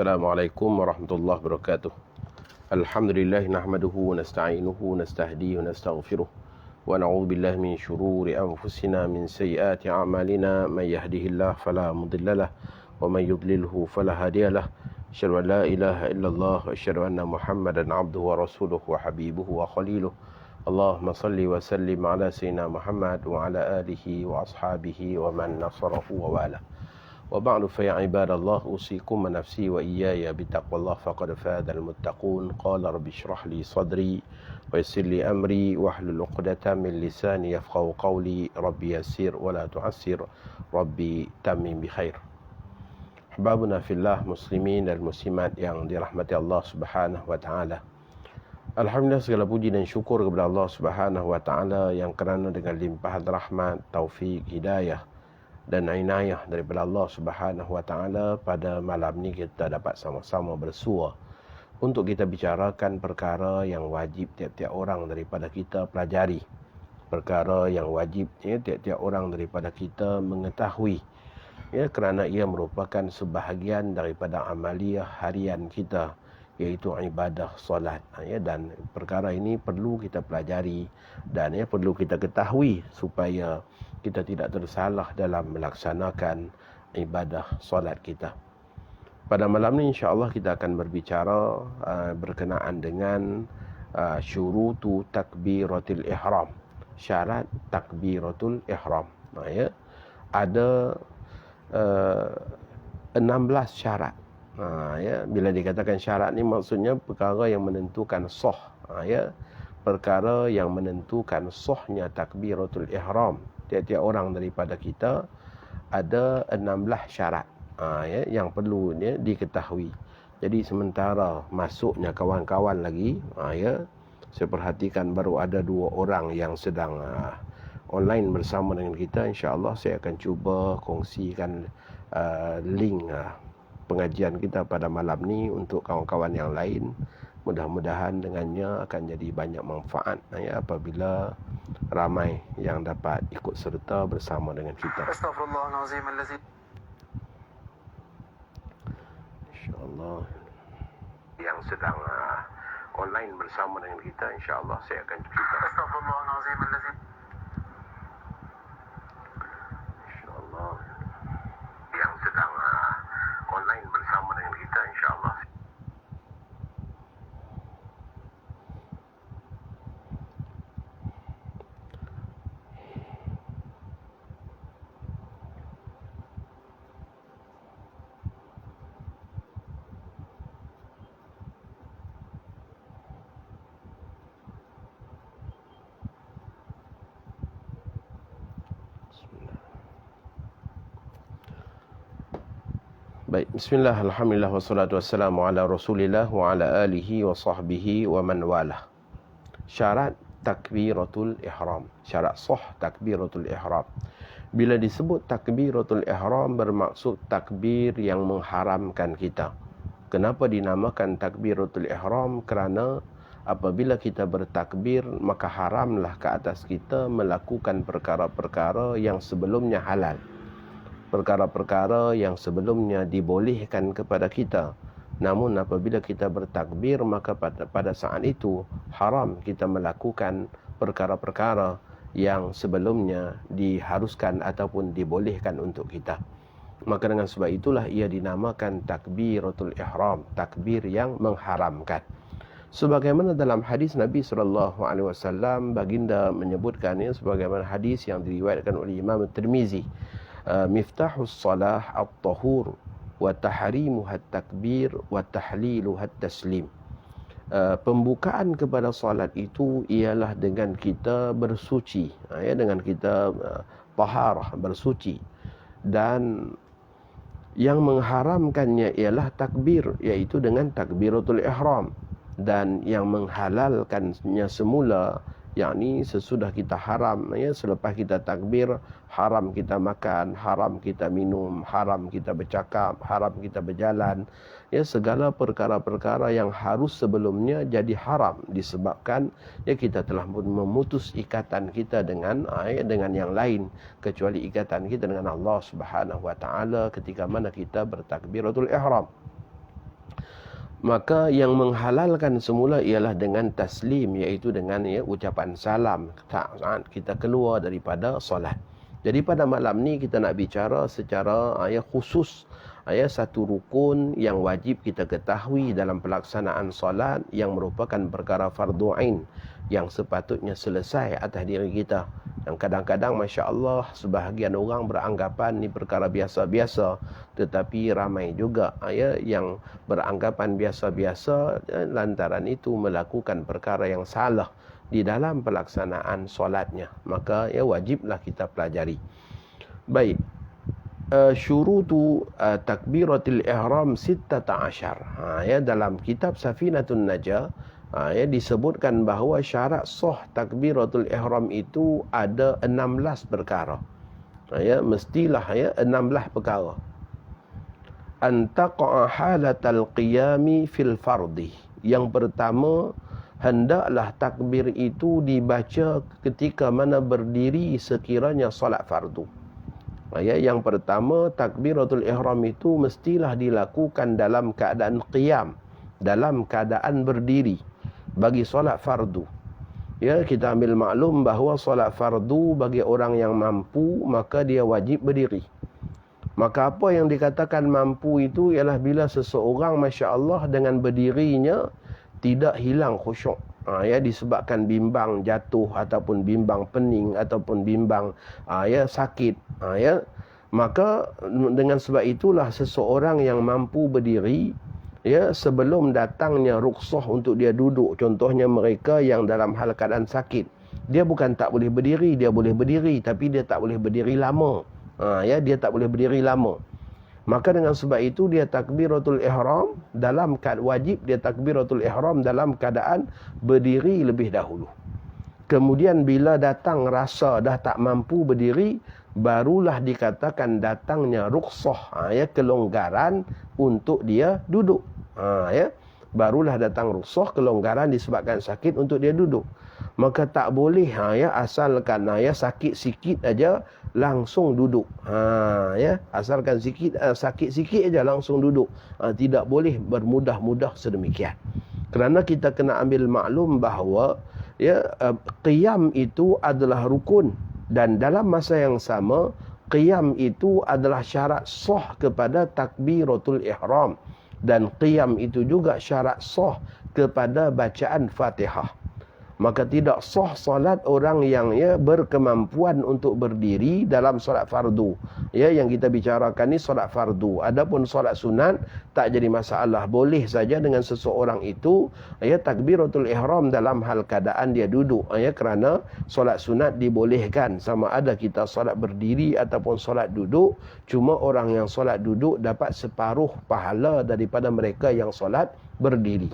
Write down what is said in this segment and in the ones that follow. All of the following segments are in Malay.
Assalamualaikum warahmatullahi wabarakatuh. Alhamdulillah nahmaduhu wa nasta'inuhu wa nastahdihi wa nastaghfiruh. Wa na'udzu billahi min syururi anfusina min sayyiati a'malina may yahdihillahu fala mudhillalah wa may yudlilhu fala hadiyalah. Asyhadu an la ilaha illallah wa asyhadu anna Muhammadan 'abduhu wa rasuluhu wa habibuhu wa khaliluh. Allahumma salli wa sallim ala sayyidina Muhammad wa ala alihi wa ashabihi wa man nasarahu wa wala. Wa ba'du fa ya ibadallah usikum wa nafsi wa iyaya bitaqwallah faqad fadal muttaqun. Qala rabbi shrah li sadri wa yassir li amri wahlul 'uqdatam min lisani yafqahu qawli. Rabbi yassir wa la tu'assir, rabbi tammim bi khair. Ahbabuna fillah, muslimin dan muslimat yang dirahmati Allah Subhanahu wa taala. Alhamdulillah, segala puji dan syukur kepada Allah Subhanahu wa taala yang kerana dengan limpahan rahmat, taufik, hidayah dan inayah daripada Allah Subhanahu wa taala, pada malam ni kita dapat sama-sama bersua untuk kita bicarakan perkara yang wajib tiap-tiap orang daripada kita pelajari, perkara yang wajib tiap-tiap orang daripada kita mengetahui, kerana ia merupakan sebahagian daripada amaliyah harian kita, iaitu ibadah solat. Dan perkara ini perlu kita pelajari dan perlu kita ketahui supaya kita tidak tersalah dalam melaksanakan ibadah solat kita. Pada malam ini insya-Allah kita akan berbicara berkenaan dengan syurutu takbiratul ihram, syarat takbiratul ihram. Ada 16 syarat. Bila dikatakan syarat ni maksudnya perkara yang menentukan sah, perkara yang menentukan sahnya takbiratul ihram. Tiap-tiap orang daripada kita ada 16 syarat yang perlu diketahui. Jadi sementara masuknya kawan-kawan lagi, saya perhatikan baru ada 2 orang yang sedang online bersama dengan kita. InsyaAllah saya akan cuba kongsikan link pengajian kita pada malam ni untuk kawan-kawan yang lain. Mudah-mudahan dengannya akan jadi banyak manfaat apabila ramai yang dapat ikut serta bersama dengan kita. Astaghfirullahalazim allazi, InsyaAllah yang sedang online bersama dengan kita, InsyaAllah saya akan cuba. Astaghfirullahalazim allazi, InsyaAllah yang sedang online bersama dengan kita, InsyaAllah. Baik, bismillah, alhamdulillah, wassalatu wassalamu ala rasulillah wa ala alihi wa sahbihi wa man walah. Syarat takbiratul ihram, syarat sah takbiratul ihram. Bila disebut takbiratul ihram, bermaksud takbir yang mengharamkan kita. Kenapa dinamakan takbiratul ihram? Kerana apabila kita bertakbir, maka haramlah ke atas kita melakukan perkara-perkara yang sebelumnya halal, perkara-perkara yang sebelumnya dibolehkan kepada kita. Namun apabila kita bertakbir, maka pada saat itu haram kita melakukan perkara-perkara yang sebelumnya diharuskan ataupun dibolehkan untuk kita. Maka dengan sebab itulah ia dinamakan takbiratul ihram, takbir yang mengharamkan. Sebagaimana dalam hadis Nabi SAW, baginda menyebutkan sebagaimana hadis yang diriwayatkan oleh Imam Tirmizi, miftahus salah at-tahur wa tahrimuha at-takbir wa tahliluha at-taslim. Pembukaan kepada salat itu ialah dengan kita bersuci, dengan kita taharah, bersuci, dan yang mengharamkannya ialah takbir, iaitu dengan takbiratul ihram, dan yang menghalalkannya semula, yakni sesudah kita haram, selepas kita takbir, haram kita makan, haram kita minum, haram kita bercakap, haram kita berjalan. Segala perkara-perkara yang harus sebelumnya jadi haram disebabkan kita telah memutus ikatan kita dengan yang lain kecuali ikatan kita dengan Allah Subhanahu wa taala ketika mana kita bertakbiratul ihram. Maka yang menghalalkan semula ialah dengan taslim, iaitu dengan ucapan salam saat kita keluar daripada solat. Jadi pada malam ni kita nak bicara secara khusus satu rukun yang wajib kita ketahui dalam pelaksanaan solat yang merupakan perkara fardu ain yang sepatutnya selesai atas diri kita. Yang kadang-kadang Masya Allah sebahagian orang beranggapan ni perkara biasa-biasa, tetapi ramai juga yang beranggapan biasa-biasa lantaran itu melakukan perkara yang salah di dalam pelaksanaan solatnya. Maka wajiblah kita pelajari. Baik. Syurutu takbiratul ihram 16. Dalam kitab Safinatun Najah disebutkan bahawa syarat sah takbiratul ihram itu ada 16 perkara. Mestilah 16 perkara. An taqa'a halatal qiyami fil fardi. Yang pertama, hendaklah takbir itu dibaca ketika mana berdiri sekiranya solat fardu. Yang pertama, takbiratul ihram itu mestilah dilakukan dalam keadaan qiyam, dalam keadaan berdiri bagi solat fardu. Kita ambil maklum bahawa solat fardu bagi orang yang mampu, maka dia wajib berdiri. Maka apa yang dikatakan mampu itu ialah bila seseorang Masya Allah dengan berdirinya tidak hilang khusyuk. Disebabkan bimbang jatuh ataupun bimbang pening ataupun bimbang sakit. Maka dengan sebab itulah seseorang yang mampu berdiri sebelum datangnya rukhsah untuk dia duduk, contohnya mereka yang dalam hal keadaan sakit, dia bukan tak boleh berdiri, dia boleh berdiri tapi dia tak boleh berdiri lama. Dia tak boleh berdiri lama. Maka dengan sebab itu dia takbiratul ihram dalam wajib dia takbiratul ihram dalam keadaan berdiri lebih dahulu. Kemudian bila datang rasa dah tak mampu berdiri, barulah dikatakan datangnya rukhsah, kelonggaran untuk dia duduk. Barulah datang rukhsah, kelonggaran disebabkan sakit untuk dia duduk. Maka tak boleh asalkan sakit sikit aja langsung duduk. Asalkan sakit sikit aja langsung duduk. Tidak boleh bermudah-mudah sedemikian. Kerana kita kena ambil maklum bahawa qiyam itu adalah rukun, dan dalam masa yang sama qiyam itu adalah syarat sah kepada takbiratul ihram, dan qiyam itu juga syarat sah kepada bacaan Fatihah. Maka tidak sah solat orang yang berkemampuan untuk berdiri dalam solat fardu. Yang kita bicarakan ni solat fardu. Adapun solat sunat tak jadi masalah. Boleh saja dengan seseorang itu takbiratul ihram dalam hal keadaan dia duduk. Kerana solat sunat dibolehkan sama ada kita solat berdiri ataupun solat duduk. Cuma orang yang solat duduk dapat separuh pahala daripada mereka yang solat berdiri.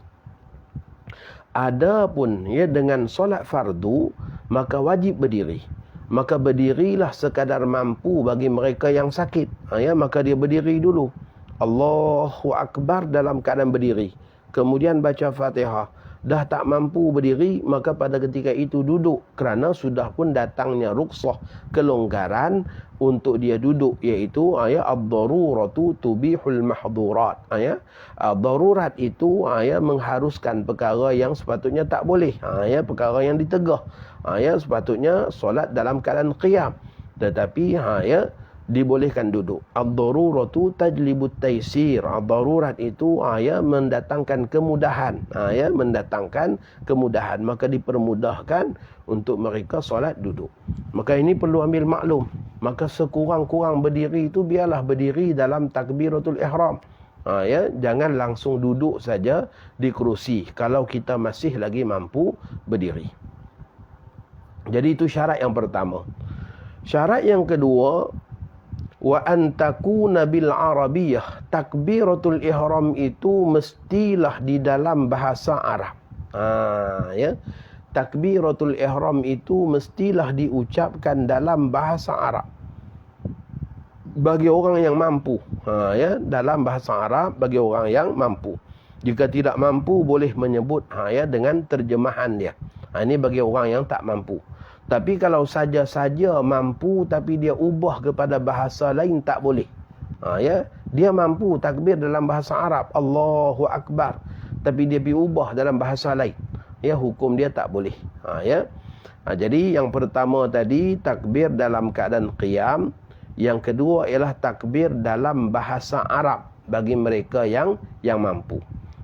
Adapun dengan solat fardu maka wajib berdiri. Maka berdirilah sekadar mampu bagi mereka yang sakit. Maka dia berdiri dulu. Allahu Akbar dalam keadaan berdiri. Kemudian baca Fatihah. Dah tak mampu berdiri, maka pada ketika itu duduk. Kerana sudah pun datangnya rukhsah, kelonggaran untuk dia duduk, iaitu ad-daruratu tubihul mahdhurat. Darurat itu mengharuskan perkara yang sepatutnya tak boleh. Perkara yang ditegah. Sepatutnya solat dalam keadaan qiyam, tetapi dibolehkan duduk. Ad-daruratu tajlibut taysir. Ad-darurat itu mendatangkan kemudahan. Mendatangkan kemudahan. Maka dipermudahkan untuk mereka solat duduk. Maka ini perlu ambil maklum. Maka sekurang-kurang berdiri itu biarlah berdiri dalam takbiratul ihram. Jangan langsung duduk saja di kerusi kalau kita masih lagi mampu berdiri. Jadi itu syarat yang pertama. Syarat yang kedua, wa an takuna bil arabiyyah. Takbiratul ihram itu mestilah di dalam bahasa Arab. Takbiratul ihram itu mestilah diucapkan dalam bahasa Arab bagi orang yang mampu. Dalam bahasa Arab bagi orang yang mampu. Jika tidak mampu boleh menyebut dengan terjemahan dia. Ini bagi orang yang tak mampu. Tapi kalau saja-saja mampu tapi dia ubah kepada bahasa lain tak boleh. Dia mampu takbir dalam bahasa Arab, Allahu Akbar. tapi dia pergi ubah dalam bahasa lain, ya, hukum dia tak boleh. Ya. Jadi yang pertama tadi takbir dalam keadaan qiyam, yang kedua ialah takbir dalam bahasa Arab bagi mereka yang mampu.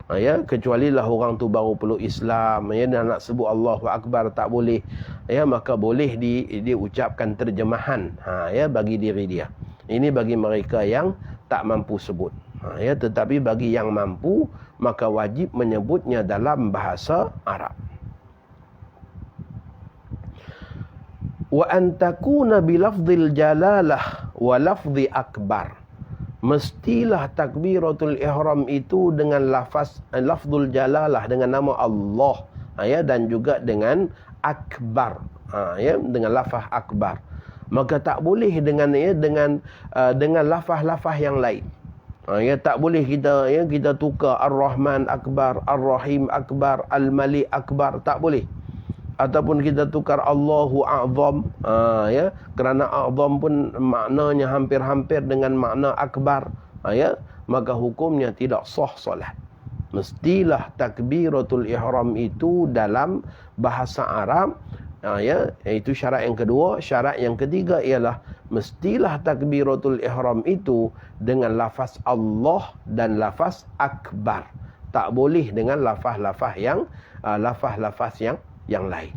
Ya, kecuali lah orang tu baru peluk Islam, ya, dan nak sebut Allahu Akbar tak boleh, ya, maka boleh diucapkan terjemahan, ya, bagi diri dia. Ini bagi mereka yang tak mampu sebut. Ya, tetapi bagi yang mampu, maka wajib menyebutnya dalam bahasa Arab. Wa an takuna bi lafdhil jalalah wa lafdhi akbar. Mestilah takbiratul ihram itu dengan lafzul jalalah, dengan nama Allah, ya, dan juga dengan akbar, ya, dengan lafaz akbar. Maka tak boleh dengan lafaz-lafaz yang lain. Ya, tak boleh kita tukar Ar-Rahman akbar, Ar-Rahim akbar, Al-Malik akbar, tak boleh. Ataupun kita tukar Allahu A'zam, ya, kerana A'zam pun maknanya hampir-hampir dengan makna akbar, ya, maka hukumnya tidak sah solat. Mestilah takbiratul ihram itu dalam bahasa Arab, ya, itu syarat yang kedua. Syarat yang ketiga ialah mestilah takbiratul ihram itu dengan lafaz Allah dan lafaz akbar. Tak boleh dengan lafaz-lafaz yang lain.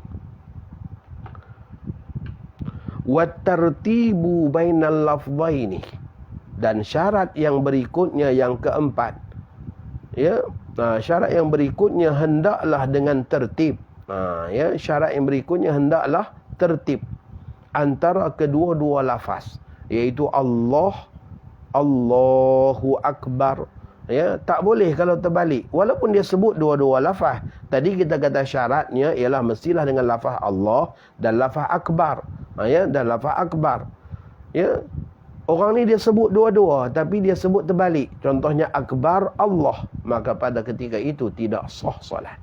Wat tartibu bainal lafzaini, dan syarat yang berikutnya yang keempat, ya, syarat yang berikutnya hendaklah dengan tertib. Ya, syarat yang berikutnya hendaklah tertib antara kedua-dua lafaz, iaitu Allah, Allahu Akbar. Ya, tak boleh kalau terbalik. Walaupun dia sebut dua-dua lafaz. Tadi kita kata syaratnya ialah mestilah dengan lafaz Allah dan lafaz akbar. Ya, dan lafaz akbar. Ya. Orang ni dia sebut dua-dua tapi dia sebut terbalik. Contohnya akbar Allah, maka pada ketika itu tidak sah solat.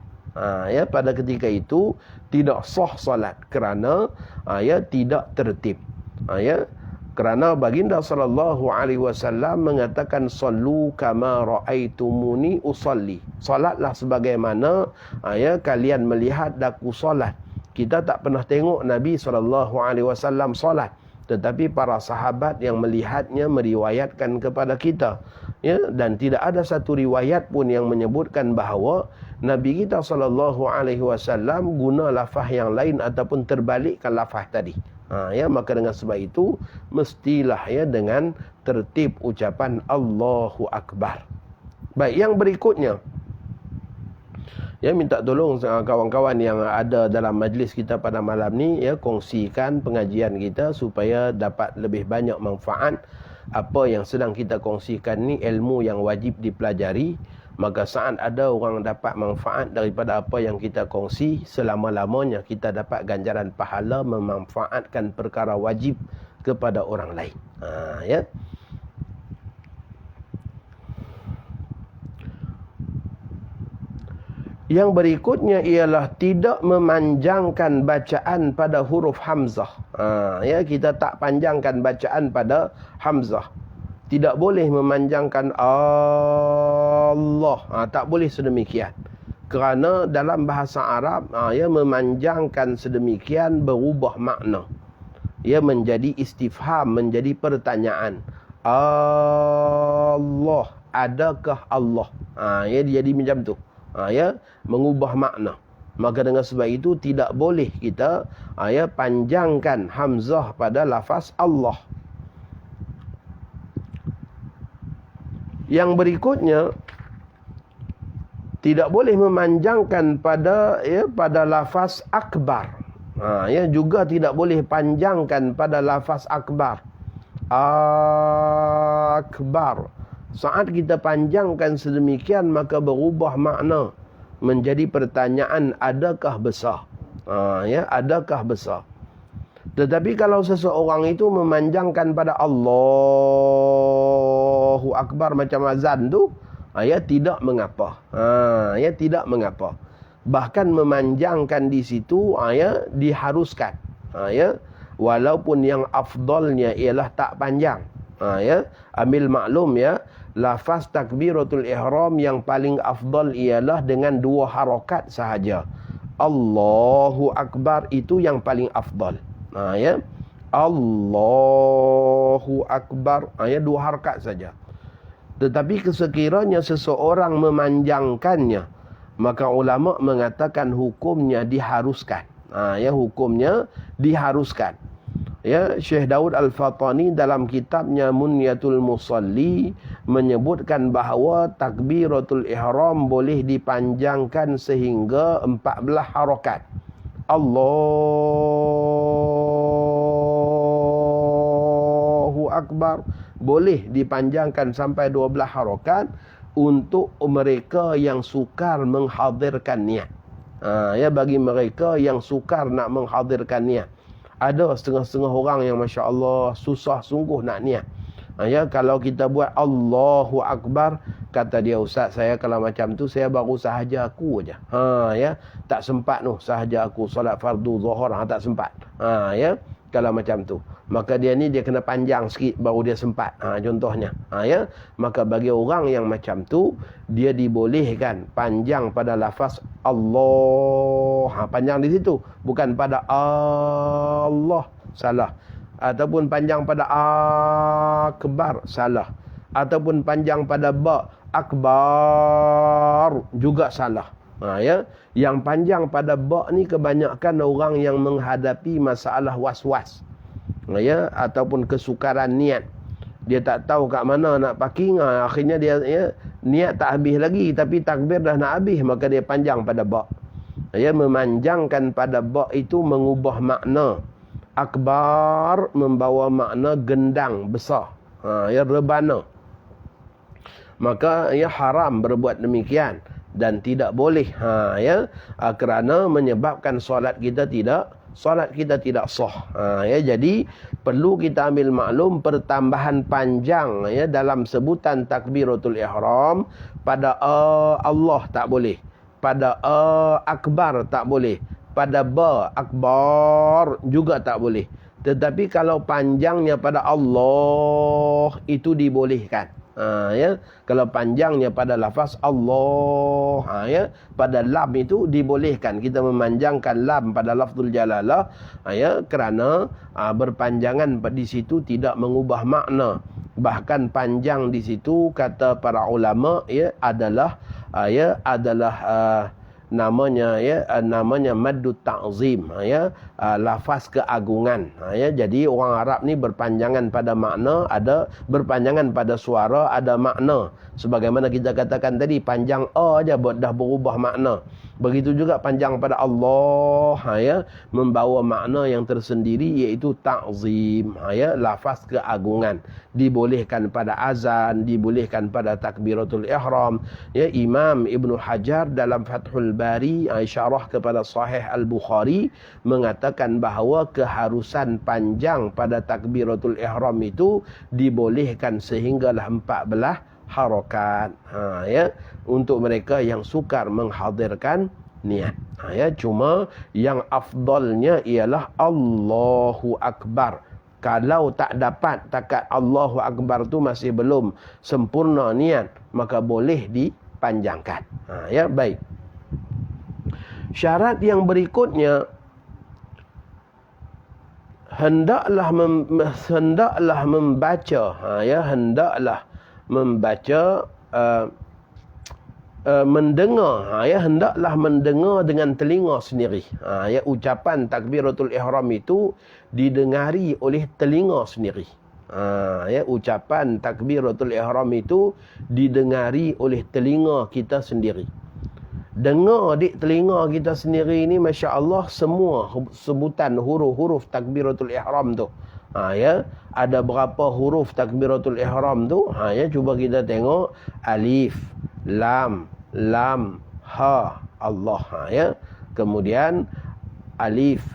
Ya, pada ketika itu tidak sah solat kerana ya, tidak tertib. Ya. Kerana baginda sallallahu alaihi wasallam mengatakan sallu kama raaitumuni usalli. Salatlah sebagaimana ya, kalian melihat aku salat. Kita tak pernah tengok Nabi sallallahu alaihi wasallam salat, tetapi para sahabat yang melihatnya meriwayatkan kepada kita, ya, dan tidak ada satu riwayat pun yang menyebutkan bahawa Nabi kita sallallahu alaihi wasallam guna lafaz yang lain ataupun terbalikkan lafaz tadi. Ya, maka dengan sebab itu mestilah, ya, dengan tertib ucapan Allahu Akbar. Baik, yang berikutnya, ya, minta tolong kawan-kawan yang ada dalam majlis kita pada malam ni, ya, kongsikan pengajian kita supaya dapat lebih banyak manfaat. Apa yang sedang kita kongsikan ni ilmu yang wajib dipelajari. Maka saat ada orang dapat manfaat daripada apa yang kita kongsi, selama-lamanya kita dapat ganjaran pahala memanfaatkan perkara wajib kepada orang lain. Ya. Yang berikutnya ialah tidak memanjangkan bacaan pada huruf hamzah. Ya, kita tak panjangkan bacaan pada hamzah. Tidak boleh memanjangkan Allah. Tak boleh sedemikian. Kerana dalam bahasa Arab, ya, memanjangkan sedemikian berubah makna. Ia menjadi istifham, menjadi pertanyaan. Allah, adakah Allah? Ya, jadi macam tu. Ya, mengubah makna. Maka dengan sebab itu tidak boleh kita ya, panjangkan hamzah pada lafaz Allah. Yang berikutnya, tidak boleh memanjangkan pada lafaz akbar. Ya, juga tidak boleh panjangkan pada lafaz akbar. Akbar. Saat kita panjangkan sedemikian, maka berubah makna menjadi pertanyaan, adakah besar? Ya, adakah besar? Tetapi kalau seseorang itu memanjangkan pada Allahu Akbar macam azan tu, ya, tidak mengapa. Ya, tidak mengapa. Bahkan memanjangkan di situ, ya, diharuskan. Ya, walaupun yang afdalnya ialah tak panjang. Ya, ambil maklum ya, lafaz takbiratul ihram yang paling afdal ialah dengan 2 harakat sahaja. Allahu Akbar itu yang paling afdal. Ya. Allahu Akbar. Ya, 2 harakat saja. Tetapi sekiranya seseorang memanjangkannya, maka ulama mengatakan hukumnya diharuskan. Ya, hukumnya diharuskan. Ya, Syekh Daud Al-Fatani dalam kitabnya Munyatul Musalli menyebutkan bahawa takbiratul ihram boleh dipanjangkan sehingga 14 harakat. Allahu Akbar boleh dipanjangkan sampai 12 harakat untuk mereka yang sukar menghadirkan niat. Ya, bagi mereka yang sukar nak menghadirkan niat. Ada setengah-setengah orang yang Masya Allah susah sungguh nak niat. Ya, kalau kita buat Allahu Akbar, kata dia, Ustaz, saya kalau macam tu saya baru sahaja aku aja. Ya, tak sempat noh sahaja aku solat fardu zuhur, tak sempat. Ya, kalau macam tu, maka dia ni dia kena panjang sikit baru dia sempat. Contohnya, ya, maka bagi orang yang macam tu, dia dibolehkan panjang pada lafaz Allah. Panjang di situ, bukan pada Allah, salah. Ataupun panjang pada akbar, salah. Ataupun panjang pada ba, akbar, juga salah. Ya, yang panjang pada ba ni kebanyakan orang yang menghadapi masalah was-was. Ya, ataupun kesukaran niat. Dia tak tahu kat mana nak parking, akhirnya dia niat tak habis lagi tapi takbir dah nak habis, maka dia panjang pada ba. Ya, memanjangkan pada ba itu mengubah makna. Akbar membawa makna gendang besar. Ya, rebana. Maka ya haram berbuat demikian dan tidak boleh. Ya, kerana menyebabkan solat kita tidak sah. Ya, jadi perlu kita ambil maklum pertambahan panjang ya dalam sebutan takbiratul ihram pada Allah tak boleh. Pada akbar tak boleh. Pada ba akbar juga tak boleh. Tetapi kalau panjangnya pada Allah itu dibolehkan. Ya, kalau panjangnya pada lafaz Allah, ya, pada lam itu dibolehkan kita memanjangkan lam pada lafzul jalalah, ya, kerana berpanjangan di situ tidak mengubah makna. Bahkan panjang di situ kata para ulama ya adalah namanya maddut ta'zim, ya, lafaz keagungan. Ya, jadi orang Arab ni berpanjangan pada makna, ada berpanjangan pada suara, ada makna. Sebagaimana kita katakan tadi, panjang a aja dah berubah makna. Begitu juga panjang pada Allah, ya, membawa makna yang tersendiri iaitu ta'zim, ya, lafaz keagungan. Dibolehkan pada azan, dibolehkan pada takbiratul ihram. Ya, Imam Ibnu Hajar dalam Fathul Bari syarah kepada Sahih Al-Bukhari mengatakan bahawa keharusan panjang pada takbiratul ihram itu dibolehkan sehinggalah 14 harakat. Ya, untuk mereka yang sukar menghadirkan niat. Ya, cuma yang afdalnya ialah Allahu Akbar. Kalau tak dapat takat Allahu Akbar tu masih belum sempurna niat, maka boleh dipanjangkan. Ya, baik. Syarat yang berikutnya, hendaklah membaca, ya, hendaklah membaca mendengar, ya, hendaklah mendengar dengan telinga sendiri. Ya, ucapan takbiratul ihram itu didengari oleh telinga sendiri. Ya, ucapan takbiratul ihram itu didengari oleh telinga kita sendiri. Dengar di telinga kita sendiri ini, Masya Allah, semua sebutan huruf-huruf takbiratul ihram tu. Ya, ada berapa huruf takbiratul ihram tu? Ya, cuba kita tengok. Alif, lam, ha, Allah. Ya, kemudian alif,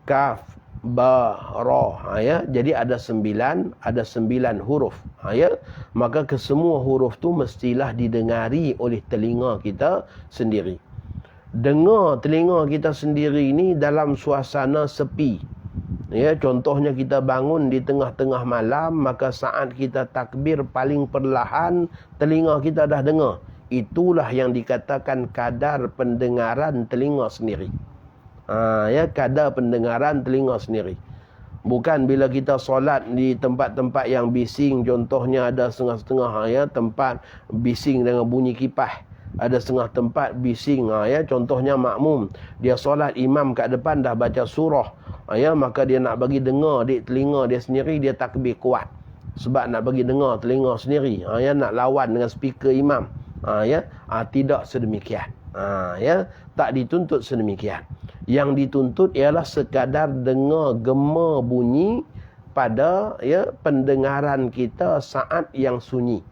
kaf, ba, ra. Ya, jadi ada 9 huruf. Ya, maka kesemua huruf tu mestilah didengari oleh telinga kita sendiri. Dengar telinga kita sendiri ini dalam suasana sepi. Ya, contohnya kita bangun di tengah-tengah malam, maka saat kita takbir paling perlahan, telinga kita dah dengar. Itulah yang dikatakan kadar pendengaran telinga sendiri. Ya, kadar pendengaran telinga sendiri. Bukan bila kita solat di tempat-tempat yang bising, contohnya ada setengah-setengah ya, tempat bising dengan bunyi kipas. Ada setengah tempat bising ya, contohnya makmum, dia solat imam kat depan dah baca surah. Ya, maka dia nak bagi dengar di telinga dia sendiri, dia takbir kuat. Sebab nak bagi dengar telinga sendiri. Ya, nak lawan dengan speaker imam. Tidak sedemikian. Ya, tak dituntut sedemikian. Yang dituntut ialah sekadar dengar gema bunyi pada ya pendengaran kita saat yang sunyi.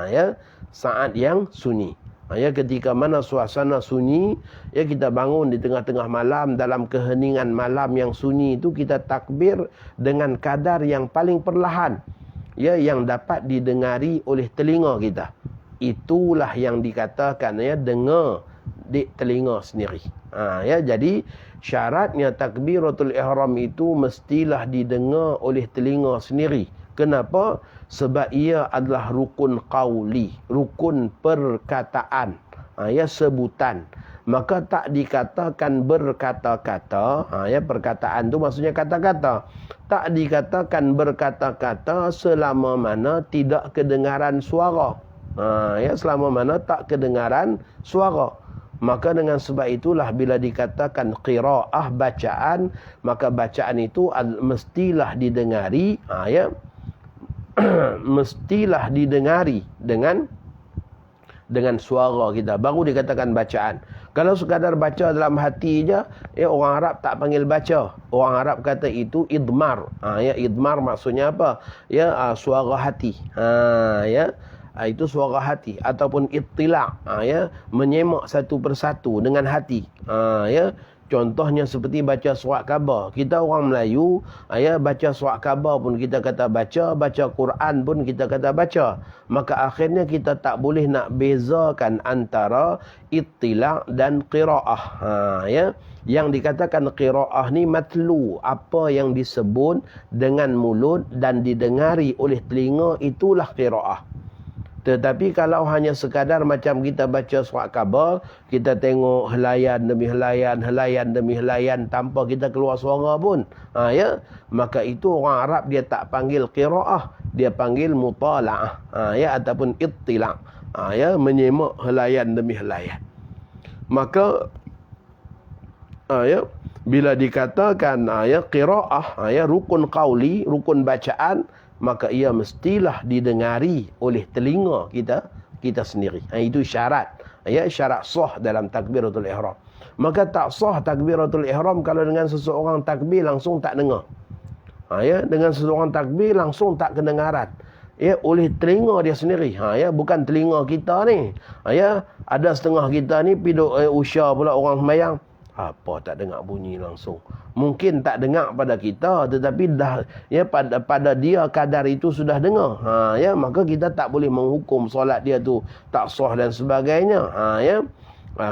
Ya, saat yang sunyi. Ya, ketika mana suasana sunyi, ya kita bangun di tengah-tengah malam dalam keheningan malam yang sunyi itu, kita takbir dengan kadar yang paling perlahan, ya, yang dapat didengari oleh telinga kita. Itulah yang dikatakan ya dengar di telinga sendiri. Ya, jadi syaratnya takbiratul ihram itu mestilah didengar oleh telinga sendiri. Kenapa? Sebab ia adalah rukun qauli, rukun perkataan, ya, sebutan. Maka tak dikatakan berkata-kata, ya, perkataan tu maksudnya kata-kata. Tak dikatakan berkata-kata selama mana tidak kedengaran suara. Ya, selama mana tak kedengaran suara. Maka dengan sebab itulah bila dikatakan qiraah, bacaan, maka bacaan itu mestilah didengari, ya, mestilah didengari dengan suara kita, baru dikatakan bacaan. Kalau sekadar baca dalam hati je, ya, orang Arab tak panggil baca. Orang Arab kata itu idmar. Ya, idmar maksudnya apa? Ya, suara hati. Ya, itu suara hati ataupun ittila', ya, menyemak satu persatu dengan hati. Ya, contohnya seperti baca surat khabar. Kita orang Melayu, ya, baca surat khabar pun kita kata baca, baca Quran pun kita kata baca. Maka akhirnya kita tak boleh nak bezakan antara ittila' dan qiraah. Ya, yang dikatakan qiraah ni matlu, apa yang disebut dengan mulut dan didengari oleh telinga, itulah qiraah. Tetapi kalau hanya sekadar macam kita baca surat khabar, kita tengok helaian demi helaian, helaian demi helaian tanpa kita keluar suara pun, ya, maka itu orang Arab dia tak panggil qiraah, dia panggil mutala'ah, ya, ataupun ittila', ya, menyemak helaian demi helaian. Maka ya, bila dikatakan ya qiraah, ya, rukun qauli, rukun bacaan, maka ia mestilah didengari oleh telinga kita sendiri. Itu syarat, ya, syarat sah dalam takbiratul ihram. Maka tak sah takbiratul ihram kalau dengan seseorang takbir langsung tak dengar. Ya, dengan seseorang takbir langsung tak kedengaran, ya, oleh telinga dia sendiri. Ya, bukan telinga kita ni. Ya, ada setengah kita ni piduk usya pula orang sembahyang, apa tak dengar bunyi langsung. Mungkin tak dengar pada kita, tetapi dah, ya, pada dia kadar itu sudah dengar. Ya, maka kita tak boleh menghukum solat dia tu tak sah dan sebagainya. Ya,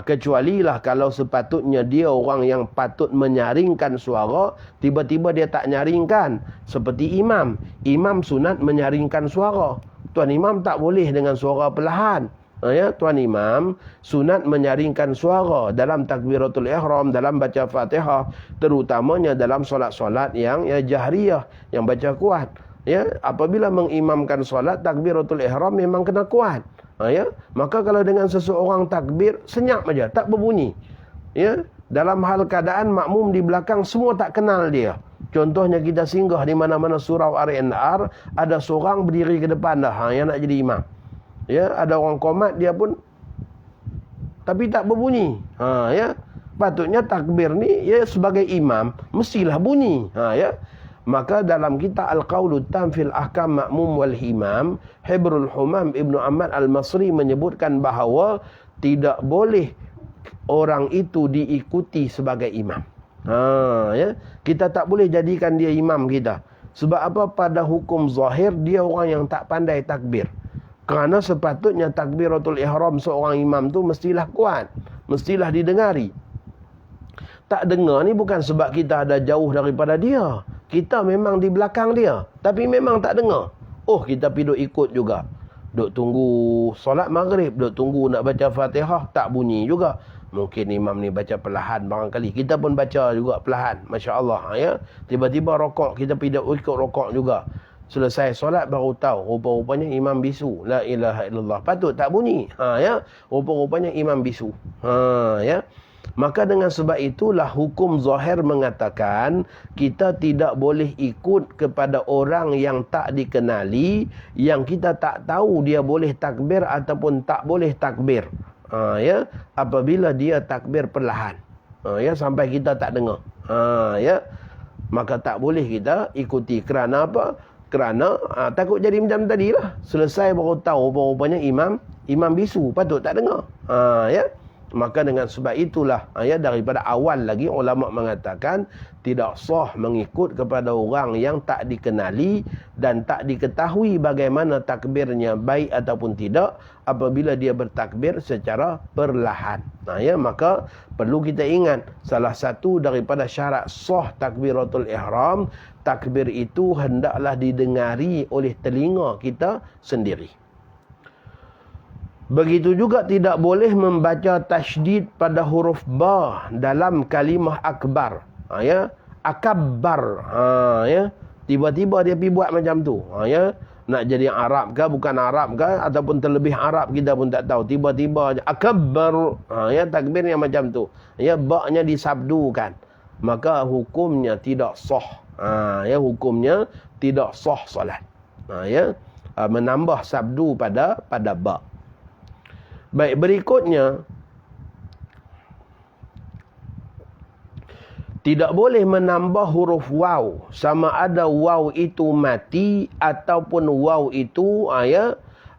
kecuali lah kalau sepatutnya dia orang yang patut menyaringkan suara, tiba-tiba dia tak nyaringkan. Seperti imam. Imam sunat menyaringkan suara. Tuan imam tak boleh dengan suara perlahan. Ya, tuan imam sunat menyaringkan suara dalam takbiratul ihram, dalam baca Fatihah, terutamanya dalam solat-solat yang ya jahriyah, yang baca kuat. Ya, apabila mengimamkan solat takbiratul ihram memang kena kuat. Ya, maka kalau dengan seseorang takbir senyap aja, tak berbunyi. Ya, dalam hal keadaan makmum di belakang semua tak kenal dia. Contohnya kita singgah di mana-mana surau R&R, ada seorang berdiri ke depan dah, yang nak jadi imam. Ya, ada orang qomat dia pun tapi tak berbunyi. Ya, patutnya takbir ni ya sebagai imam mestilah bunyi. Ya, maka dalam kitab Al-Qaulut Tam fil Ahkam Ma'mum wal Himam, Hibrul Humam Ibnu Ahmad Al-Masri menyebutkan bahawa tidak boleh orang itu diikuti sebagai imam. Ya, kita tak boleh jadikan dia imam kita. Sebab apa? Pada hukum zahir dia orang yang tak pandai takbir. Kerana sepatutnya takbiratul ihram seorang imam tu mestilah kuat, mestilah didengari. tak dengar ni bukan sebab kita ada jauh daripada dia. Kita memang di belakang dia, tapi memang tak dengar. Oh, kita pergi duk ikut juga. Duk tunggu solat maghrib, duk tunggu nak baca Fatihah, tak bunyi juga. Mungkin imam ni baca perlahan barangkali. Kita pun baca juga perlahan. Masya Allah. Ya? Tiba-tiba rokok, kita pergi ikut rokok juga. Selesai solat baru tahu. Rupa-rupanya imam bisu. La ilaha illallah. Patut tak bunyi. Ya? Rupa-rupanya imam bisu. Ya? Maka dengan sebab itulah hukum zahir mengatakan kita tidak boleh ikut kepada orang yang tak dikenali, yang kita tak tahu dia boleh takbir ataupun tak boleh takbir. Ya, apabila dia takbir perlahan. Ya, sampai kita tak dengar. Ya. Maka tak boleh kita ikuti. Kerana apa? Kerana takut jadi macam tadilah. Selesai baru tahu rupanya imam bisu, patut tak dengar. Ya. Maka dengan sebab itulah ya, daripada awal lagi ulama mengatakan tidak sah mengikut kepada orang yang tak dikenali dan tak diketahui bagaimana takbirnya baik ataupun tidak apabila dia bertakbir secara perlahan. Ya, maka perlu kita ingat salah satu daripada syarat sah takbiratul ihram, takbir itu hendaklah didengari oleh telinga kita sendiri. Begitu juga tidak boleh membaca tasydid pada huruf ba dalam kalimah akbar. Ya, akbar. Ya, tiba-tiba dia pergi buat macam tu. Ya, nak jadi Arab ke bukan Arab ke ataupun terlebih Arab kita pun tak tahu. Tiba-tiba akbar. Ya, takbirnya macam tu. Ya, ba-nya disabdukan. Maka hukumnya tidak sah. Ya, hukumnya tidak sah solat. Ya, menambah sabdu pada ba. Baik, berikutnya tidak boleh menambah huruf waw, sama ada waw itu mati ataupun waw itu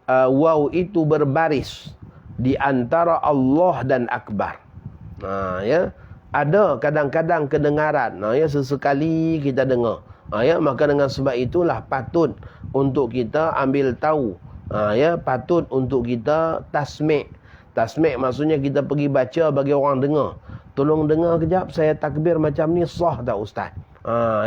waw itu berbaris di antara Allah dan akbar. Ya, ada kadang-kadang kedengaran, ya, sesekali kita dengar. Ya, maka dengan sebab itulah patut untuk kita ambil tahu. Ya, patut untuk kita tasmi'. Tasmi' maksudnya kita pergi baca bagi orang dengar. Tolong dengar kejap, saya takbir macam ni sah tak ustaz?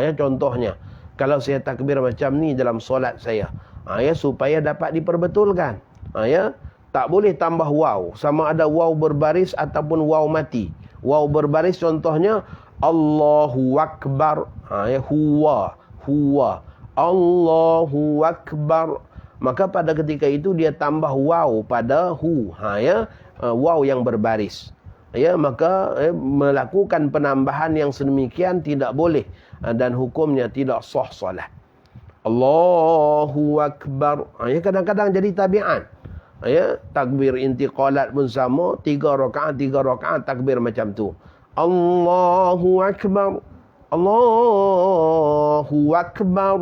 Ya, contohnya, kalau saya takbir macam ni dalam solat saya, ya, supaya dapat diperbetulkan. Ya, tak boleh tambah waw, sama ada waw berbaris ataupun waw mati. Waw berbaris contohnya Allahu akbar. Ya, huwa Allahu akbar. Maka pada ketika itu dia tambah waw pada hu. Ya, waw yang berbaris. Ya, maka melakukan penambahan yang sedemikian tidak boleh dan hukumnya tidak sah solat. Allahu akbar. Ya, kadang-kadang jadi tabiat. Ya, takbir intiqalat pun sama, 3 rakaat takbir macam tu. Allahu akbar. Allahu akbar.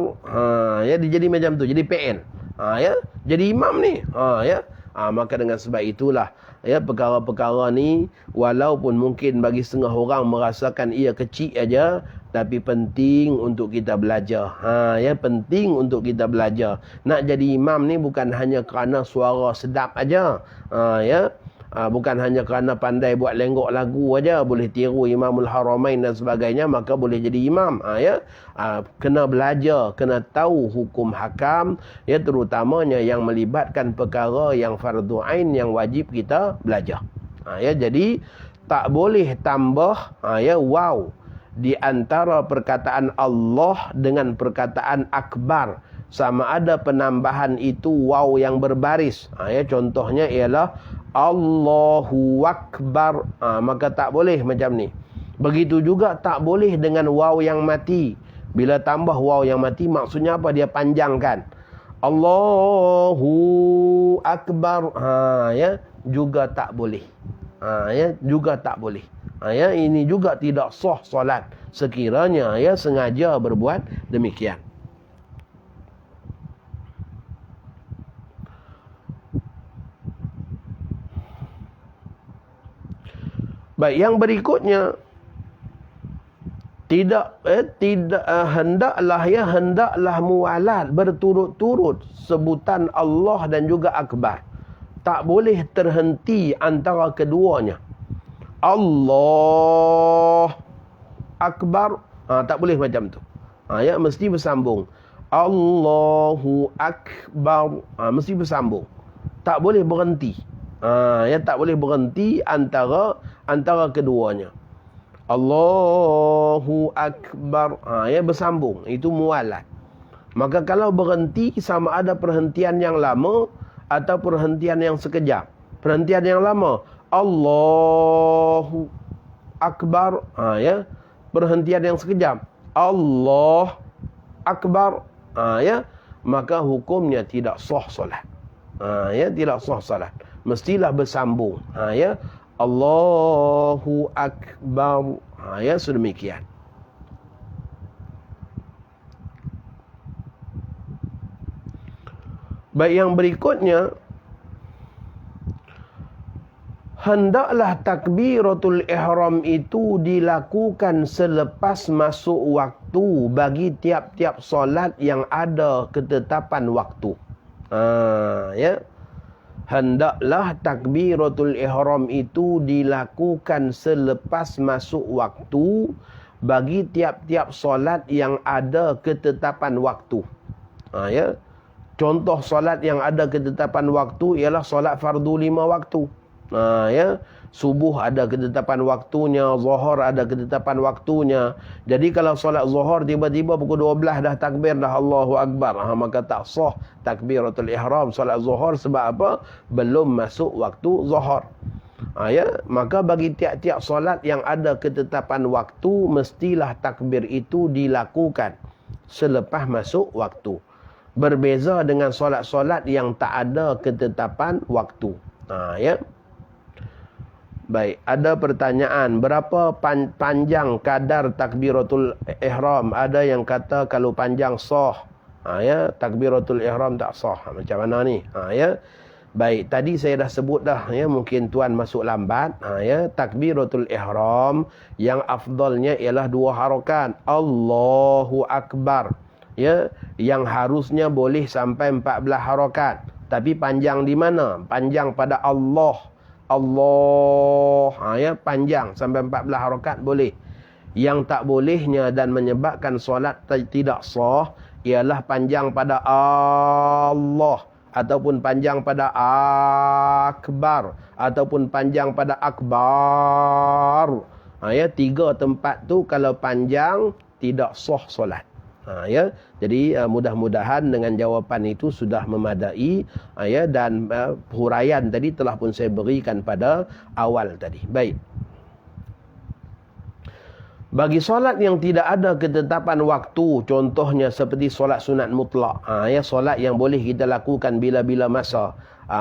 Ya, dia jadi macam tu, jadi PN. Ya, jadi imam ni. Ya. Maka dengan sebab itulah ya, perkara-perkara ni walaupun mungkin bagi setengah orang merasakan ia kecil aja, tapi penting untuk kita belajar. Ya, penting untuk kita belajar. Nak jadi imam ni bukan hanya kerana suara sedap aja. Ya. Bukan hanya kerana pandai buat lenggok lagu aja boleh tiru Imamul Haramain dan sebagainya maka boleh jadi imam. Ya, kena belajar, kena tahu hukum hakam, ya, terutamanya yang melibatkan perkara yang fardu ain yang wajib kita belajar. Ya, jadi tak boleh tambah ya waw di antara perkataan Allah dengan perkataan akbar, sama ada penambahan itu waw yang berbaris. Ya, contohnya ialah Allahu akbar. Maka tak boleh macam ni. Begitu juga tak boleh dengan waw yang mati. Bila tambah waw yang mati maksudnya apa? Dia panjangkan. Allahu akbar. Ya, juga tak boleh. Ya, juga tak boleh. Ya, ini juga tidak sah solat sekiranya ya sengaja berbuat demikian. Baik, yang berikutnya hendaklah mualat berturut-turut sebutan Allah dan juga akbar. Tak boleh terhenti antara keduanya. Allah Akbar. Tak boleh macam tu. Ya, mesti bersambung. Allahu Akbar. Mesti bersambung. Tak boleh berhenti. Ya, tak boleh berhenti antara keduanya. Allahu Akbar. Ya, bersambung. Itu mualat. Maka kalau berhenti, sama ada perhentian yang lama atau perhentian yang sekejap. Perhentian yang lama, Allahu Akbar. Ya, perhentian yang sekejap, Allah Akbar. Ya, maka hukumnya tidak sah solat. Ya, tidak sah solat. Mestilah bersambung. Ya, Allahu Akbar. Ya, sedemikian. Baik, yang berikutnya, hendaklah takbiratul ihram itu dilakukan selepas masuk waktu bagi tiap-tiap solat yang ada ketetapan waktu. Ya. Hendaklah takbiratul ihram itu dilakukan selepas masuk waktu bagi tiap-tiap solat yang ada ketetapan waktu. Ya. Contoh solat yang ada ketetapan waktu ialah solat fardu 5 waktu. Ya, subuh ada ketetapan waktunya, zuhur ada ketetapan waktunya. Jadi kalau solat zuhur tiba-tiba pukul 12 dah takbir dah Allahu Akbar, maka tak sah takbiratul ihram solat zuhur. Sebab apa? Belum masuk waktu zuhur. Ya, maka bagi tiap-tiap solat yang ada ketetapan waktu, mestilah takbir itu dilakukan selepas masuk waktu. Berbeza dengan solat-solat yang tak ada ketetapan waktu. Ya. Baik, ada pertanyaan, berapa panjang kadar takbiratul ihram? Ada yang kata kalau panjang sah. Ya, takbiratul ihram tak sah. Macam mana ni? Ya. Baik, tadi saya dah sebut dah, ya, mungkin tuan masuk lambat. Ya, takbiratul ihram yang afdalnya ialah 2 harakat. Allahu Akbar. Ya, yang harusnya boleh sampai 14 harakat. Tapi panjang di mana? Panjang pada Allah. Allah. Ya, panjang sampai 14 harakat boleh. Yang tak bolehnya dan menyebabkan solat tidak sah ialah panjang pada Allah, ataupun panjang pada Akbar, ataupun panjang pada Akbar. Ya, 3 tempat tu kalau panjang tidak sah solat. Ya, jadi mudah-mudahan dengan jawapan itu sudah memadai. Ya, dan huraian tadi telah pun saya berikan pada awal tadi. Baik. Bagi solat yang tidak ada ketetapan waktu, contohnya seperti solat sunat mutlak, ya, solat yang boleh kita lakukan bila-bila masa,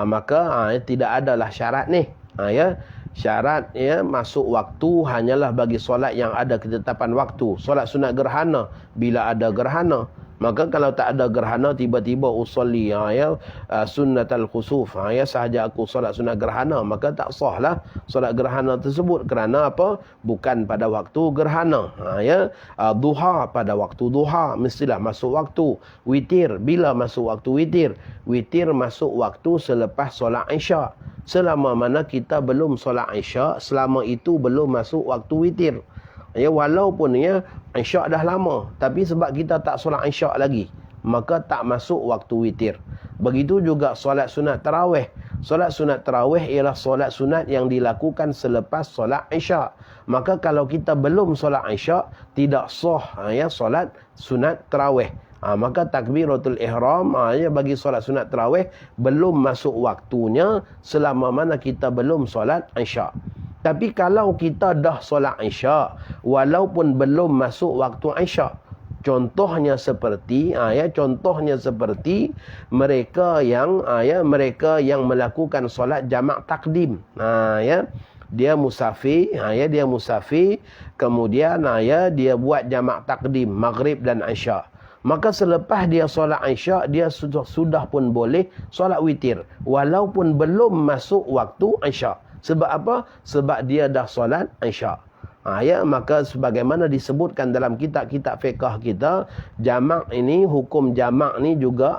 maka tidak adalah syarat ni. Ya, syarat, ya, masuk waktu hanyalah bagi solat yang ada ketetapan waktu. Solat sunat gerhana, bila ada gerhana. Maka kalau tak ada gerhana, tiba-tiba usolli, ya, sunnatul khusuf, ya, sahaja aku solat sunat gerhana, maka tak sah lah solat gerhana tersebut. Kerana apa? Bukan pada waktu gerhana. Ya, duha pada waktu duha mestilah masuk waktu. Witir, bila masuk waktu witir? Witir masuk waktu selepas solat isyak. Selama mana kita belum solat isyak, selama itu belum masuk waktu witir. Ya, walaupun ya isyak dah lama, tapi sebab kita tak solat isyak lagi, maka tak masuk waktu witir. Begitu juga solat sunat tarawih. Solat sunat tarawih ialah solat sunat yang dilakukan selepas solat isyak. Maka kalau kita belum solat isyak, tidak sah, ya, solat sunat tarawih. Maka takbiratul ihram, ya, bagi solat sunat tarawih belum masuk waktunya selama mana kita belum solat isyak. Tapi kalau kita dah solat isyak walaupun belum masuk waktu isyak, contohnya seperti contohnya seperti mereka yang mereka yang melakukan solat jamak takdim. Ya, dia musafir, dia musafir, kemudian dia buat jamak takdim maghrib dan isyak. Maka selepas dia solat isyak, dia sudah pun boleh solat witir walaupun belum masuk waktu isyak. Sebab apa? Sebab dia dah solat isyak. Ya, maka sebagaimana disebutkan dalam kitab-kitab fiqh kita, jamak ini, hukum jamak ni juga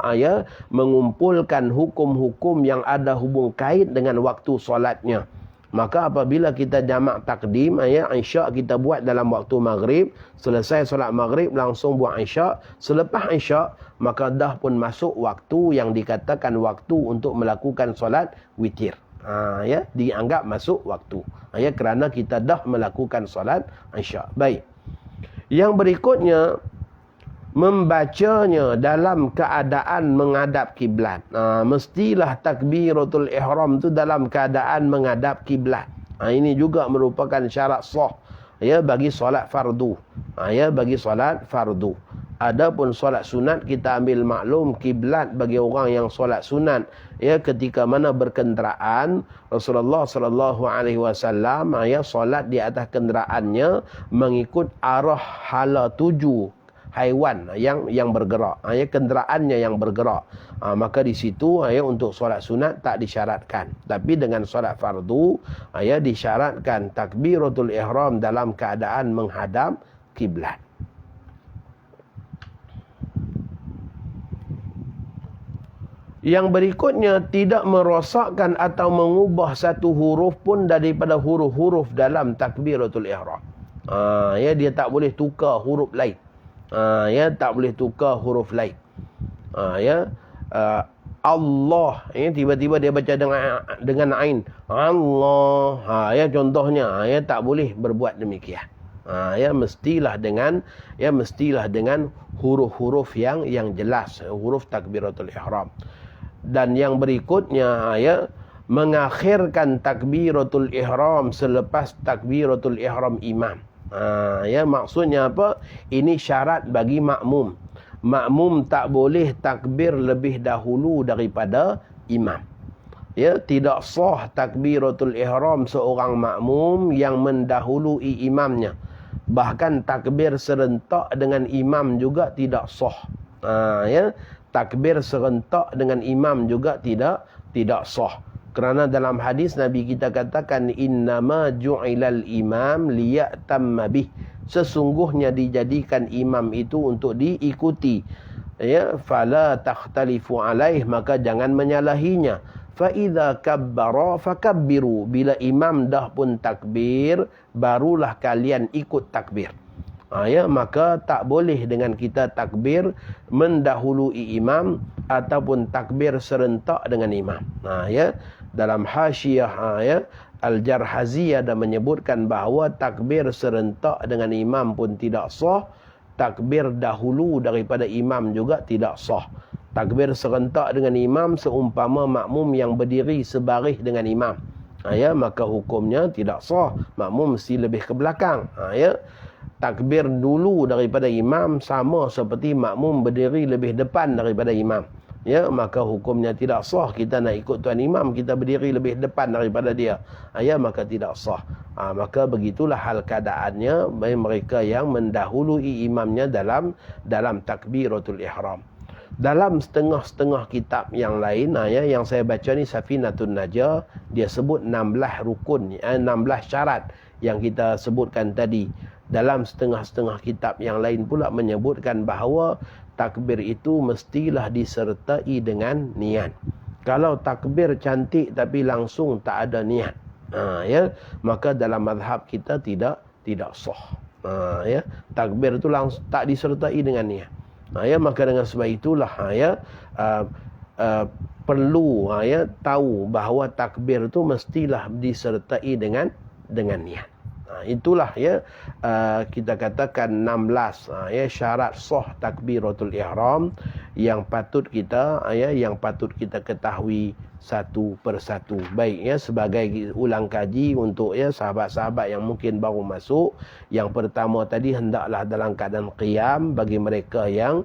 mengumpulkan hukum-hukum yang ada hubung kait dengan waktu solatnya. Maka apabila kita jamak takdim, isyak kita buat dalam waktu maghrib, selesai solat maghrib langsung buat isyak, selepas isyak maka dah pun masuk waktu yang dikatakan waktu untuk melakukan solat witir. Dianggap masuk waktu. Kerana kita dah melakukan solat isyak. Baik. Yang berikutnya, membacanya dalam keadaan menghadap kiblat. Mestilah takbiratul ihram tu dalam keadaan menghadap kiblat. Ini juga merupakan syarat sah bagi solat fardu. Bagi solat fardu. Adapun solat sunat, kita ambil maklum kiblat bagi orang yang solat sunat ketika mana berkenderaan. Rasulullah sallallahu alaihi wasallam solat di atas kenderaannya mengikut arah hala tuju haiwan yang bergerak, kenderaannya yang bergerak. Maka di situ untuk solat sunat tak disyaratkan. Tapi dengan solat fardu disyaratkan takbiratul ihram dalam keadaan menghadap kiblat. Yang berikutnya, tidak merosakkan atau mengubah satu huruf pun daripada huruf-huruf dalam takbiratul ihram. Dia tak boleh tukar huruf lain. Tak boleh tukar huruf lain. Allah, tiba-tiba dia baca dengan ain. Allah. Contohnya, tak boleh berbuat demikian. Mestilah dengan huruf-huruf yang jelas, huruf takbiratul ihram. Dan yang berikutnya, mengakhirkan takbiratul ihram selepas takbiratul ihram imam. Maksudnya apa? Ini syarat bagi makmum. Makmum tak boleh takbir lebih dahulu daripada imam. Tidak sah takbiratul ihram seorang makmum yang mendahului imamnya. Bahkan takbir serentak dengan imam juga tidak sah. Takbir serentak dengan imam juga tidak sah. Kerana dalam hadis Nabi kita katakan, innama ju'ilal imam liya'tamma bih. Sesungguhnya dijadikan imam itu untuk diikuti. Fala takhtalifu alaih, maka jangan menyalahinya. Fa idza kabbara fakabbiru. Bila imam dah pun takbir, barulah kalian ikut takbir. Maka tak boleh dengan kita takbir mendahului imam ataupun takbir serentak dengan imam. Dalam hasyiah Al-Jarhazi ada menyebutkan bahawa takbir serentak dengan imam pun tidak sah, takbir dahulu daripada imam juga tidak sah. Takbir serentak dengan imam seumpama makmum yang berdiri sebaris dengan imam. Maka hukumnya tidak sah, makmum mesti lebih ke belakang. Takbir dulu daripada imam sama seperti makmum berdiri lebih depan daripada imam. Maka hukumnya tidak sah. Kita nak ikut tuan imam, kita berdiri lebih depan daripada dia. Maka tidak sah. Maka begitulah hal keadaannya bagi mereka yang mendahului imamnya dalam takbiratul ihram. Dalam setengah-setengah kitab yang lain, yang saya baca ni Safinatun Najah, dia sebut 16 rukun, 16 syarat yang kita sebutkan tadi. Dalam setengah-setengah kitab yang lain pula menyebutkan bahawa takbir itu mestilah disertai dengan niat. Kalau takbir cantik tapi langsung tak ada niat, maka dalam mazhab kita tidak sah. Takbir itu langsung tak disertai dengan niat. Maka dengan sebab itulah perlu tahu bahawa takbir itu mestilah disertai dengan niat. Itulah kita katakan 16 syarat sah takbiratul ihram yang patut kita ketahui satu persatu. Baik, sebagai ulang kaji untuk sahabat-sahabat yang mungkin baru masuk. Yang pertama tadi, hendaklah dalam keadaan qiyam bagi mereka yang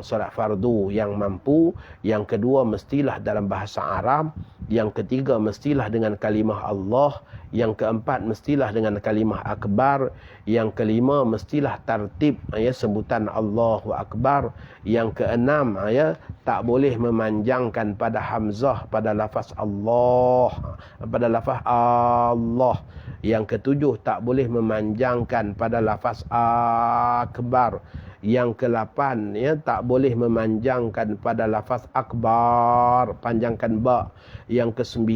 solat fardu yang mampu. Yang kedua, mestilah dalam bahasa Arab. Yang ketiga, mestilah dengan kalimah Allah. Yang keempat, mestilah dengan kalimah akbar. Yang kelima, mestilah tartib sebutan Allahu Akbar. Yang keenam, tak boleh memanjangkan pada hamzah pada lafaz Allah, pada lafaz Allah. Yang ketujuh, tak boleh memanjangkan pada lafaz akbar. Yang ke-8 ya, tak boleh memanjangkan pada lafaz akbar, panjangkan ba. Yang ke-9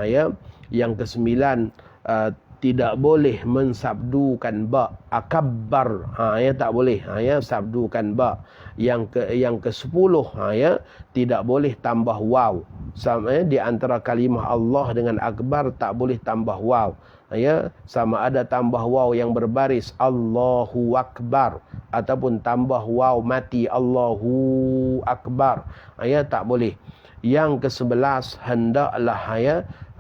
ya, yang ke-9 tidak boleh mensabdukan ba, akabbar ya, tak boleh ya, sabdukan ba. Yang ke-10 ya, tidak boleh tambah waw. Sama ya, di antara kalimah Allah dengan akbar tak boleh tambah waw. Ya, sama ada tambah waw yang berbaris Allahu akbar ataupun tambah waw mati Allahu akbar. Ya, tak boleh. Yang ke-11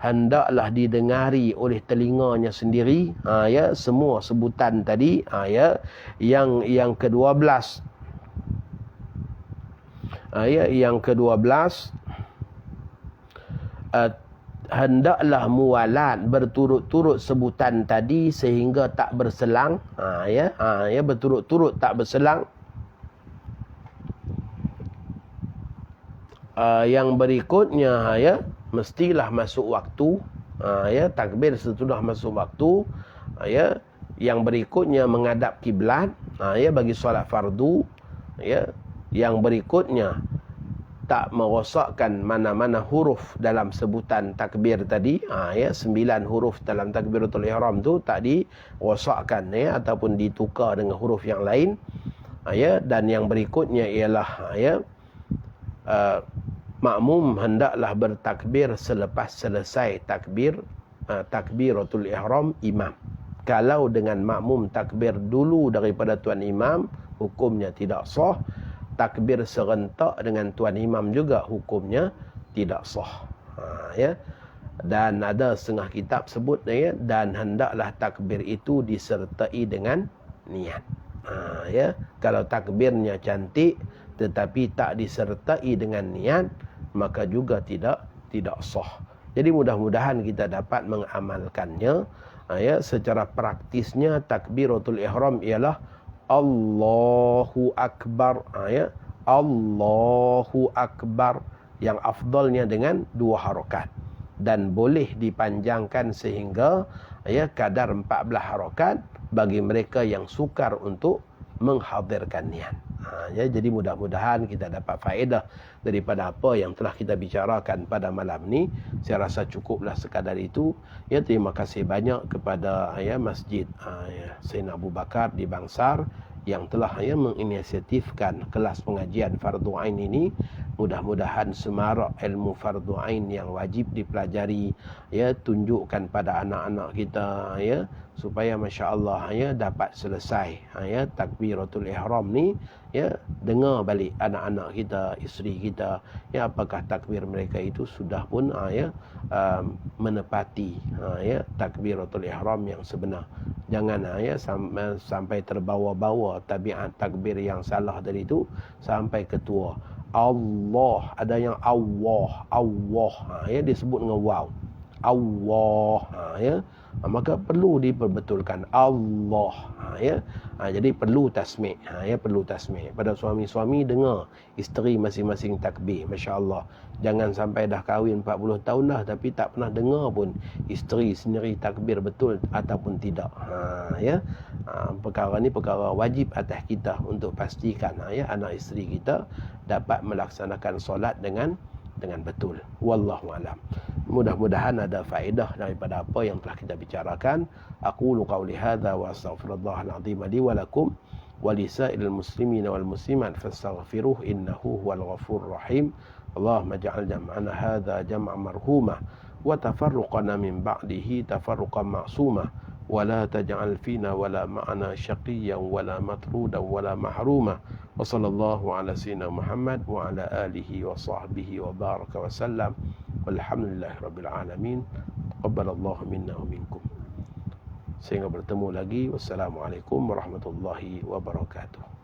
hendaklah didengari oleh telinganya sendiri ya, semua sebutan tadi ya. Yang ke-12 ya, yang ke-12 hendaklah muwalat berturut-turut sebutan tadi sehingga tak berselang ya, berturut-turut tak berselang. Yang berikutnya ya, mestilah masuk waktu ya, takbir sesudah masuk waktu ya. Yang berikutnya menghadap kiblat ya, bagi solat fardu ya. Yang berikutnya tak merosakkan mana-mana huruf dalam sebutan takbir tadi ya, 9 huruf dalam takbiratul ihram tu tak dirosakkan ya, ataupun ditukar dengan huruf yang lain ya. Dan yang berikutnya ialah ya, makmum hendaklah bertakbir selepas selesai takbiratul ihram imam. Kalau dengan makmum takbir dulu daripada tuan imam, hukumnya tidak sah. Takbir serentak dengan tuan imam juga hukumnya tidak sah ya. Dan ada setengah kitab sebut ya, dan hendaklah takbir itu disertai dengan niat ya. Kalau takbirnya cantik tetapi tak disertai dengan niat, maka juga tidak sah. Jadi mudah-mudahan kita dapat mengamalkannya ya. Secara praktisnya takbiratul ihram ialah Allahu akbar ya, Allahu akbar, yang afdalnya dengan 2 harakat, dan boleh dipanjangkan sehingga ya kadar 14 harakat bagi mereka yang sukar untuk menghadirkan niat. Ya, jadi mudah-mudahan kita dapat faedah daripada apa yang telah kita bicarakan pada malam ni. Saya rasa cukuplah sekadar itu. Ya, terima kasih banyak kepada ya Masjid Sayyidina Abu Bakar di Bangsar yang telah ya menginisiatifkan kelas pengajian fardu ain ini. Mudah-mudahan semarak ilmu fardu ain yang wajib dipelajari ya, tunjukkan pada anak-anak kita ya, supaya masya-Allah ya dapat selesai ya takbiratul ihram ni ya. Dengar balik anak-anak kita, isteri kita ya, apakah takbir mereka itu sudah pun ya menepati ya takbiratul ihram yang sebenar. Jangan ya sampai terbawa-bawa tabiat takbir yang salah tadi itu sampai ketua. Allah, ada yang Allah ya, disebut dengan waw. Allah ya, maka perlu diperbetulkan Allah ya. Jadi perlu tasmi' ya, perlu tasmi'. Pada suami-suami dengar isteri masing-masing takbir, masya-Allah. Jangan sampai dah kahwin 40 tahun dah tapi tak pernah dengar pun isteri sendiri takbir betul ataupun tidak ya. Perkara ni perkara wajib atas kita untuk pastikan ya anak isteri kita dapat melaksanakan solat dengan betul. Wallahu alam. Mudah-mudahan ada faedah daripada apa yang telah kita bicarakan. Aqulu qawli hadza wa astaghfirullahal azim li wa lakum wa lisa'il muslimin wal muslimat fastaghfiruh innahu huwal ghafurur rahim. Allahumma ij'al jam'ana hadza jam'an marhuma wa tafarruqana min ba'dihi tafarruqan ma'suma wa la taj'al fina wa la ma'ana syaqiyyan wa la matrudan wa la mahruma. Wa sallallahu ala sayyidina Muhammad wa ala alihi wa sahbihi wa baraka wa sallam. Walhamdulillahi rabbil alamin. Taqabbalallahu minna wa minkum. Sehingga bertemu lagi. Wassalamualaikum warahmatullahi wabarakatuh.